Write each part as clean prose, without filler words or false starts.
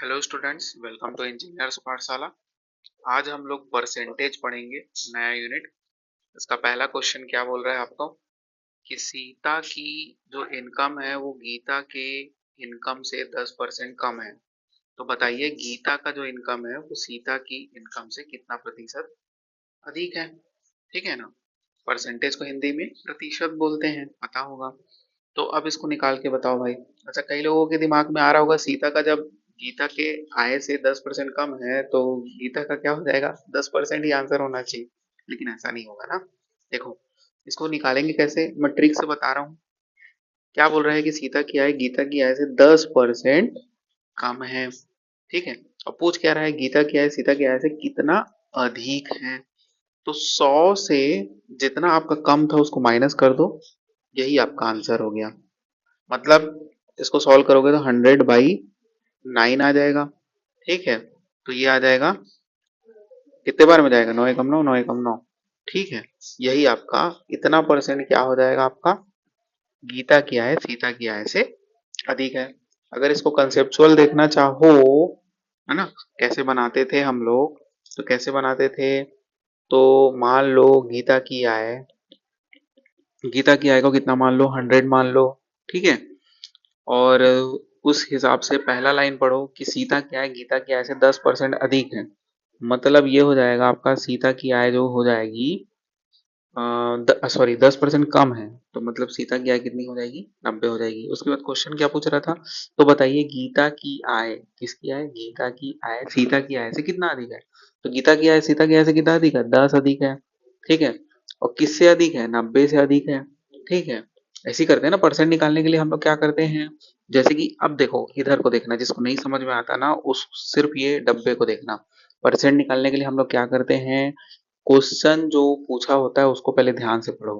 Hello students, welcome to Engineers Pathshala. आज हम लोग परसेंटेज पढ़ेंगे, नया यूनिट। इसका पहला क्वेश्चन क्या बोल रहा है आपको कि सीता की जो इनकम है वो गीता के इनकम से 10% कम है। तो बताइए गीता का जो इनकम है वो सीता की इनकम से कितना प्रतिशत अधिक है। ठीक है ना। परसेंटेज को हिंदी में प्रतिशत बोलते हैं, पता होगा। तो अब इसको निकाल के बताओ भाई। अच्छा, कई लोगों के दिमाग में आ रहा होगा सीता का जब गीता के आय से 10% कम है तो गीता का क्या हो जाएगा, 10% ही आंसर होना चाहिए। लेकिन ऐसा नहीं होगा ना। देखो, इसको निकालेंगे कैसे, मैं ट्रिक से बता रहा हूँ। क्या बोल रहा है कि सीता की आय गीता की आय से 10% कम है। ठीक है। और पूछ क्या रहा है, गीता की आय सीता की आय से कितना अधिक है। तो 100 से जितना आपका कम था उसको माइनस कर दो, यही आपका आंसर हो गया। मतलब इसको सॉल्व करोगे तो 100/9 आ जाएगा। ठीक है। तो ये आ जाएगा, कितने बार में जाएगा, 9 एकम 9, 9 एकम 9। ठीक है। यही आपका इतना परसेंट क्या हो जाएगा आपका, गीता की आय सीता की आय से अधिक है। अगर इसको कंसेप्चुअल देखना चाहो, है ना, कैसे बनाते थे हम लोग, तो कैसे बनाते थे। तो मान लो गीता की आय को कितना मान लो, 100 मान लो। ठीक है। और उस हिसाब से पहला लाइन पढ़ो कि सीता की आय गीता की आय से 10% अधिक है। मतलब ये हो जाएगा आपका, सीता की आय जो हो जाएगी, सॉरी 10% कम है। तो मतलब सीता की आय कितनी हो जाएगी, 90 हो जाएगी। उसके बाद क्वेश्चन क्या पूछ रहा था, तो बताइए गीता की आय, किसकी आय, गीता की आय सीता की आय से कितना अधिक है। तो गीता की आय सीता की आय से कितना अधिक है, 10 अधिक है। ठीक है। और किससे अधिक है, 90 से अधिक है। ठीक है। ऐसे ही करते हैं ना, परसेंट निकालने के लिए हम लोग क्या करते हैं। जैसे कि अब देखो, इधर को देखना, जिसको नहीं समझ में आता ना उस सिर्फ ये डब्बे को देखना। परसेंट निकालने के लिए हम लोग क्या करते हैं, क्वेश्चन जो पूछा होता है उसको पहले ध्यान से पढ़ो।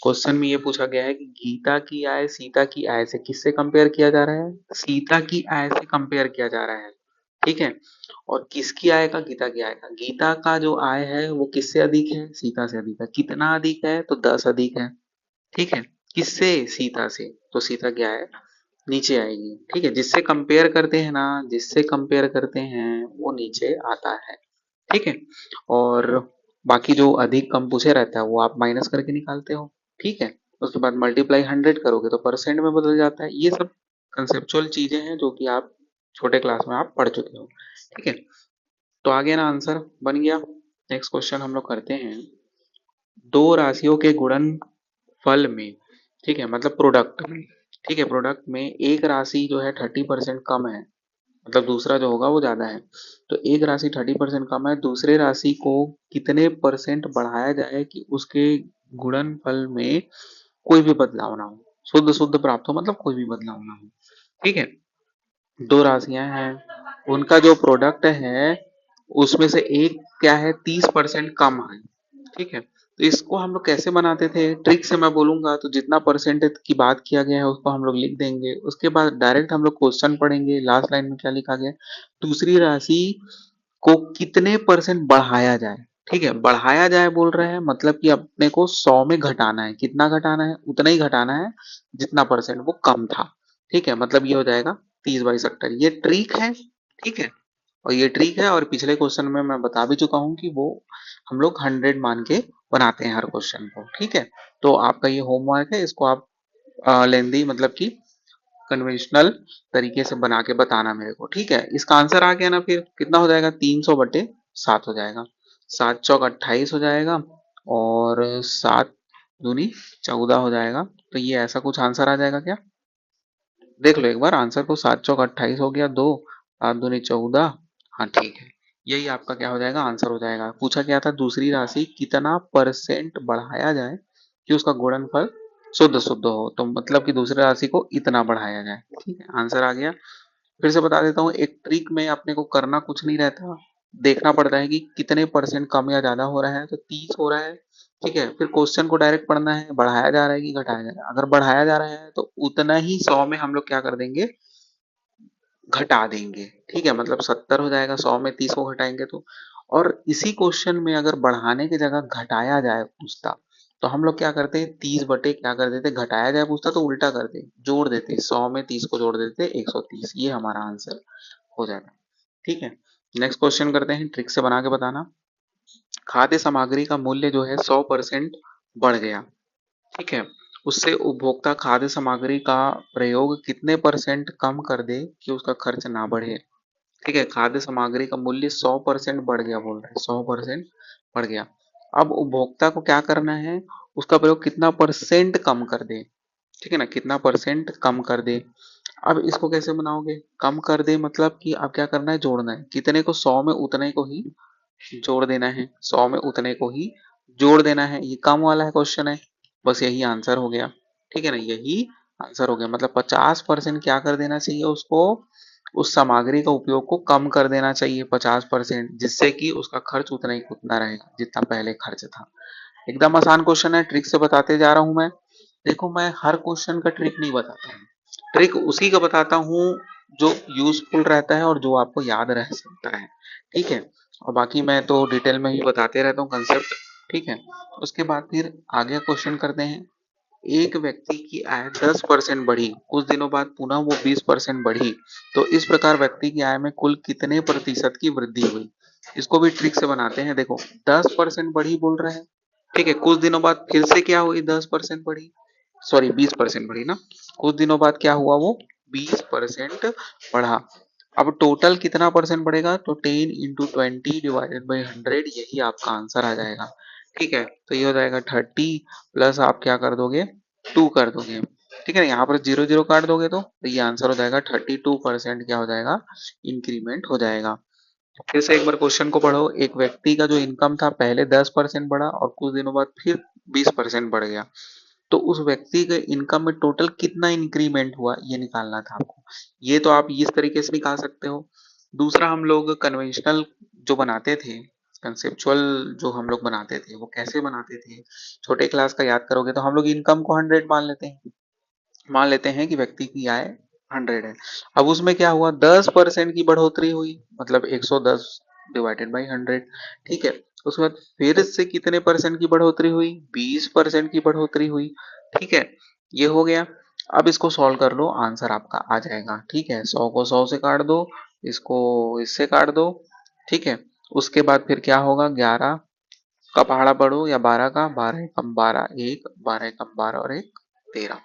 क्वेश्चन में ये पूछा गया है कि गीता की आय सीता की आय से किससे कंपेयर किया जा रहा है, सीता की आय से कंपेयर किया जा रहा है। ठीक है। और किसकी आय का, गीता की आय का, गीता का जो आय है वो किससे अधिक है, सीता से अधिक है। कितना अधिक है, तो 10 अधिक है। ठीक है। किससे, सीता से। तो सीता की आय नीचे आएगी। ठीक है। जिससे कंपेयर करते हैं ना, जिससे कंपेयर करते हैं वो नीचे आता है। ठीक है। और बाकी जो अधिक कम पूछे रहता है वो आप माइनस करके निकालते हो। ठीक है। उसके बाद मल्टीप्लाई 100 करोगे तो परसेंट में बदल जाता है। ये सब कंसेप्चुअल चीजें हैं जो कि आप छोटे क्लास में आप पढ़ चुके हो। ठीक है। तो आ गया ना, आंसर बन गया। नेक्स्ट क्वेश्चन हम लोग करते हैं, दो राशियों के गुणनफल में, ठीक है, मतलब प्रोडक्ट में। ठीक है। प्रोडक्ट में एक राशि जो है 30% कम है, मतलब दूसरा जो होगा वो ज्यादा है। तो एक राशि 30% कम है, दूसरे राशि को कितने परसेंट बढ़ाया जाए कि उसके गुणनफल में कोई भी बदलाव ना हो, शुद्ध शुद्ध प्राप्त हो, मतलब कोई भी बदलाव ना हो। ठीक है। दो राशियां हैं, उनका जो प्रोडक्ट है उसमें से एक क्या है, 30% कम है। ठीक है। तो इसको हम लोग कैसे बनाते थे, ट्रिक से मैं बोलूंगा तो जितना परसेंटेज की बात किया गया है उसको हम लोग लिख देंगे। उसके बाद डायरेक्ट हम लोग क्वेश्चन पढ़ेंगे, लास्ट लाइन में क्या लिखा गया है, दूसरी राशि को कितने परसेंट बढ़ाया जाए। ठीक है। बढ़ाया जाए बोल रहे हैं, मतलब कि अपने को 100 में घटाना है। कितना घटाना है, उतना ही घटाना है जितना परसेंट वो कम था। ठीक है। मतलब ये हो जाएगा 30/70। ये ट्रिक है। ठीक है। और ये ट्रिक है, और पिछले क्वेश्चन में मैं बता भी चुका हूँ कि वो हम लोग 100 मान के बनाते हैं हर क्वेश्चन को। ठीक है। तो आपका ये होमवर्क है, इसको आप लेंदी मतलब कि कन्वेंशनल तरीके से बना के बताना मेरे को। ठीक है। इसका आंसर आ गया ना, फिर कितना हो जाएगा, 300/7 हो जाएगा। 7 चौक 28 हो जाएगा, और 7 दूनी 14 हो जाएगा। तो ये ऐसा कुछ आंसर आ जाएगा क्या, देख लो एक बार आंसर को। 7 चौक 28 हो गया, 2, 7 दूनी 14। हाँ ठीक है। यही आपका क्या हो जाएगा, आंसर हो जाएगा। पूछा गया था दूसरी राशि कितना परसेंट बढ़ाया जाए कि उसका गुणनफल शुद्ध शुद्ध हो, तो मतलब कि दूसरी राशि को इतना बढ़ाया जाए। ठीक है। आंसर आ गया। फिर से बता देता हूँ, एक ट्रिक में अपने को करना कुछ नहीं रहता, देखना पड़ता है कि कितने परसेंट कम या ज्यादा हो रहा है। तो 30 हो रहा है। ठीक है। फिर क्वेश्चन को डायरेक्ट पढ़ना है, बढ़ाया जा रहा है कि घटाया जा रहा है। अगर बढ़ाया जा रहा है तो उतना ही 100 में हम लोग क्या कर देंगे, घटा देंगे। ठीक है। मतलब 70 हो जाएगा, 100 में 30 को घटाएंगे तो। और इसी क्वेश्चन में अगर बढ़ाने की जगह घटाया जाए पूछता, तो हम लोग क्या करते, 30 बटे क्या कर देते, घटाया जाए पूछता तो उल्टा करते, जोड़ देते, 100 में 30 को जोड़ देते 130। ये हमारा आंसर हो जाएगा। ठीक है, नेक्स्ट क्वेश्चन करते हैं, ट्रिक से बना के बताना। खाद्य सामग्री का मूल्य जो है 100% बढ़ गया, ठीक है, उससे उपभोक्ता खाद्य सामग्री का प्रयोग कितने परसेंट कम कर दे कि उसका खर्च ना बढ़े। ठीक है, खाद्य सामग्री का मूल्य 100% बढ़ गया बोल रहा है, 100% बढ़ गया। अब उपभोक्ता को क्या करना है, उसका प्रयोग कितना परसेंट कम कर दे, ठीक है ना, कितना परसेंट कम कर दे। अब इसको कैसे बनाओगे, कम कर दे मतलब कि अब क्या करना है, जोड़ना है, कितने को 100 में उतने को ही जोड़ देना है, 100 में उतने को ही जोड़ देना है, ये कम वाला है क्वेश्चन है, बस यही आंसर हो गया, ठीक है ना, यही आंसर हो गया। मतलब 50% क्या कर देना चाहिए उसको, उस सामग्री का उपयोग को कम कर देना चाहिए 50%, जिससे कि उसका खर्च उतना ही उतना रहेगा जितना पहले खर्च था। एकदम आसान क्वेश्चन है, ट्रिक से बताते जा रहा हूं मैं। देखो मैं हर क्वेश्चन का ट्रिक नहीं बताता हूँ, ट्रिक उसी का बताता हूँ जो यूजफुल रहता है और जो आपको याद रह सकता है, ठीक है, और बाकी मैं तो डिटेल में ही बताते रहता हूँ कंसेप्ट, ठीक है। उसके बाद फिर आगे क्वेश्चन करते हैं। एक व्यक्ति की आय 10% बढ़ी, कुछ दिनों बाद पुनः वो 20% बढ़ी, तो इस प्रकार व्यक्ति की आय में कुल कितने प्रतिशत की वृद्धि हुई। इसको भी ट्रिक से बनाते हैं। देखो 10% बढ़ी बोल रहे हैं, ठीक है, कुछ दिनों बाद फिर से क्या हुई, 10% बढ़ी, सॉरी 20% बढ़ी ना, कुछ दिनों बाद क्या हुआ, वो 20% बढ़ा। अब टोटल कितना परसेंट बढ़ेगा, तो 10 × 20 / 100, यही आपका आंसर आ जाएगा, ठीक है। तो ये हो जाएगा 30 प्लस आप क्या कर दोगे, 2 कर दोगे, ठीक है ना, यहाँ पर 0 0 काट दोगे तो ये आंसर हो जाएगा 32% क्या हो जाएगा, इंक्रीमेंट हो जाएगा। फिर से एक बार क्वेश्चन को पढ़ो, एक व्यक्ति का जो इनकम था पहले 10% बढ़ा और कुछ दिनों बाद फिर 20% बढ़ गया, तो उस व्यक्ति के इनकम में टोटल कितना इंक्रीमेंट हुआ ये निकालना था आपको। ये तो आप इस तरीके से निकाल सकते हो। दूसरा हम लोग कन्वेंशनल जो बनाते थे, कंसेप्चुअल जो हम लोग बनाते थे वो कैसे बनाते थे, छोटे क्लास का याद करोगे तो हम लोग इनकम को 100 मान लेते हैं, मान लेते हैं कि व्यक्ति की आय 100 है। अब उसमें क्या हुआ, 10% की बढ़ोतरी हुई, मतलब 110/100, ठीक है। उसके बाद फिर से कितने परसेंट की बढ़ोतरी हुई, 20% की बढ़ोतरी हुई, ठीक है, ये हो गया। अब इसको सॉल्व कर लो, आंसर आपका आ जाएगा, ठीक है, 100 को 100 से काट दो, इसको इससे काट दो, ठीक है। उसके बाद फिर क्या होगा, 11 का पहाड़ा पढ़ो या 12 का, 12 कम 12 1, 12 कम 12 और 1 13,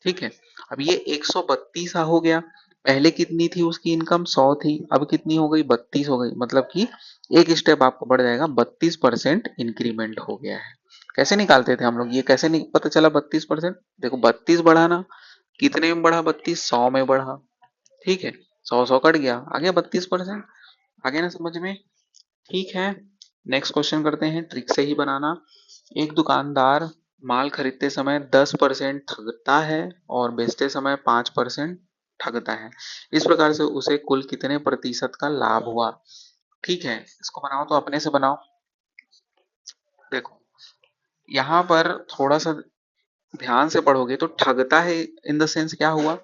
ठीक है। अब ये 132 हो गया, पहले कितनी थी उसकी इनकम, 100 थी, अब कितनी हो गई, 32 हो गई, मतलब कि एक स्टेप आपको बढ़ जाएगा, 32% इंक्रीमेंट हो गया है। कैसे निकालते थे हम लोग, ये कैसे नहीं पता चला 32%, देखो 32 बढ़ा ना, कितने में बढ़ा, 32 100 में बढ़ा, ठीक है, 100 100 कट गया, आ गया 32%, आ गया ना समझ में, ठीक है। नेक्स्ट क्वेश्चन करते हैं, ट्रिक से ही बनाना। एक दुकानदार माल खरीदते समय 10% ठगता है और बेचते समय 5% ठगता है, इस प्रकार से उसे कुल कितने प्रतिशत का लाभ हुआ। ठीक है, इसको बनाओ तो अपने से बनाओ। देखो यहाँ पर थोड़ा सा ध्यान से पढ़ोगे तो ठगता है इन द सेंस क्या हुआ,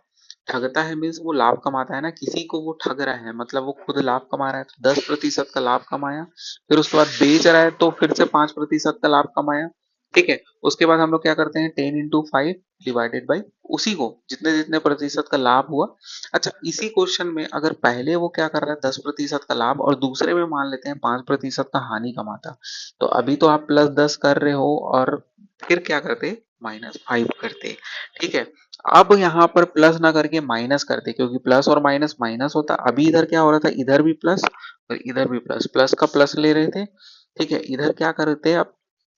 ठगता है मीन्स वो लाभ कमाता है ना, किसी को वो ठग रहा है, मतलब वो खुद लाभ कमा रहा है, तो 10% का लाभ कमाया, फिर उसके बाद बेच रहा है तो फिर से 5% का लाभ कमाया, ठीक है। उसके बाद हम लोग क्या करते हैं, 10 × 5 डिवाइडेड बाई उसी को, जितने जितने प्रतिशत का लाभ हुआ। अच्छा, इसी क्वेश्चन में अगर पहले वो क्या कर रहा है 10% का लाभ और दूसरे में मान लेते हैं 5% का हानि कमाता, तो अभी तो आप +10 कर रहे हो और फिर क्या करते, -5 करते, ठीक है। अब यहाँ पर प्लस ना करके माइनस करते, क्योंकि प्लस और माइनस माइनस होता, अभी इधर क्या हो रहा था, इधर भी प्लस और इधर भी प्लस, प्लस का प्लस ले रहे थे, ठीक है। इधर क्या करते आप,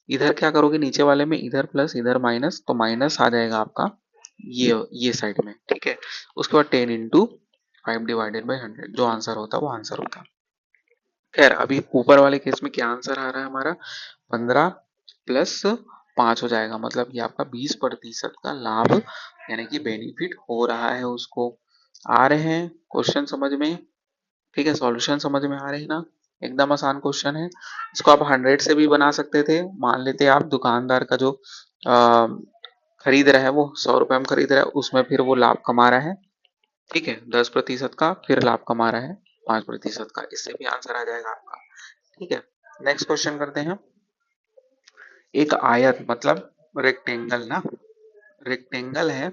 इधर क्या करोगे, नीचे वाले में इधर प्लस इधर माइनस, तो माइनस आ जाएगा आपका ये साइड में, ठीक है। उसके बाद 10 × 5 डिवाइडेड बाई 100, जो आंसर होता वो आंसर होता। खैर अभी ऊपर वाले केस में क्या आंसर आ रहा है हमारा, 15 प्लस 5 हो जाएगा, मतलब ये आपका 20% का लाभ यानी कि बेनिफिट हो रहा है उसको। आ रहे हैं क्वेश्चन समझ में, ठीक है, सॉल्यूशन समझ में आ रहे हैं ना, एकदम आसान क्वेश्चन है। इसको आप 100 से भी बना सकते थे, मान लेते आप दुकानदार का जो आ, खरीद रहा है वो 100 रुपए में खरीद रहा है, उसमें फिर वो लाभ कमा रहा है, ठीक है, 10% का फिर लाभ कमा रहा है 5% का, इससे भी आंसर आ जाएगा आपका, ठीक है। नेक्स्ट क्वेश्चन करते हैं। एक आयत मतलब रेक्टेंगल ना, रेक्टेंगल है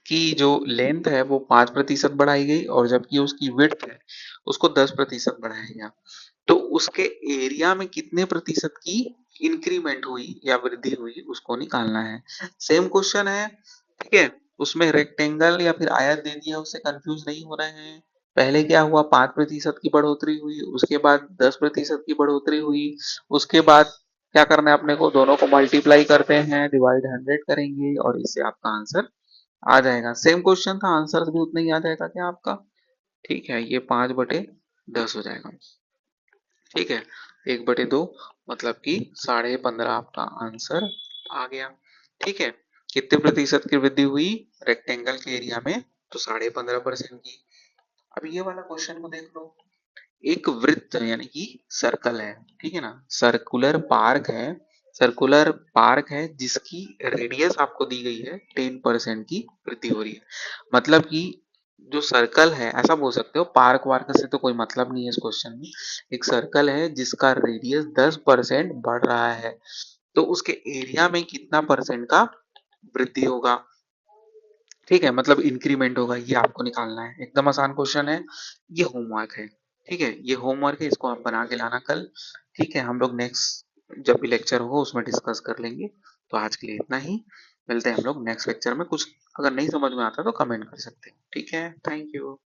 की जो लेंथ है वो 5% बढ़ाई गई और जबकि उसकी विड्थ है उसको 10% बढ़ाया गया, तो उसके एरिया में कितने प्रतिशत की इंक्रीमेंट हुई या वृद्धि हुई उसको निकालना है। सेम क्वेश्चन है, ठीक है। उसमें रेक्टेंगल या फिर आयत दे दिया, उससे कंफ्यूज नहीं हो रहे हैं। पहले क्या हुआ, 5% की बढ़ोतरी हुई, उसके बाद 10% की बढ़ोतरी हुई, उसके बाद क्या करना है अपने को, दोनों को मल्टीप्लाई करते हैं, डिवाइड 100 करेंगे और इससे आपका आंसर आ जाएगा। सेम क्वेश्चन था, आंसर भी उतना ही आ जाएगा क्या आपका। ठीक है, ये 5/10 हो जाएगा। ठीक है, 1/2 मतलब कि 15.5 आपका आंसर आ गया। ठीक है, कितने प्रतिशत की वृद्धि हुई रेक्टेंगल के एरिया में, तो 15.5% की। अब ये वाला क्वेश्चन को देख लो, एक वृत्त यानी कि सर्कल है, ठीक है ना, सर्कुलर पार्क है जिसकी रेडियस आपको दी गई है 10% की वृद्धि हो रही है। मतलब कि जो सर्कल है, ऐसा बोल सकते हो, पार्क वार्क से तो कोई मतलब नहीं है इस क्वेश्चन में। एक सर्कल है जिसका रेडियस 10% बढ़ रहा है, तो उसके एरिया में कितना परसेंट का वृद्धि होगा। ठीक है, मतलब इंक्रीमेंट होगा, ये आपको निकालना है। एकदम आसान क्वेश्चन है, ये होमवर्क है। ठीक है, ये होमवर्क है, इसको आप बना के लाना कल। ठीक है, हम लोग नेक्स्ट जब भी लेक्चर हो उसमें डिस्कस कर लेंगे। तो आज के लिए इतना ही, मिलते हैं हम लोग नेक्स्ट लेक्चर में। कुछ अगर नहीं समझ में आता तो कमेंट कर सकते हैं। ठीक है, थैंक यू।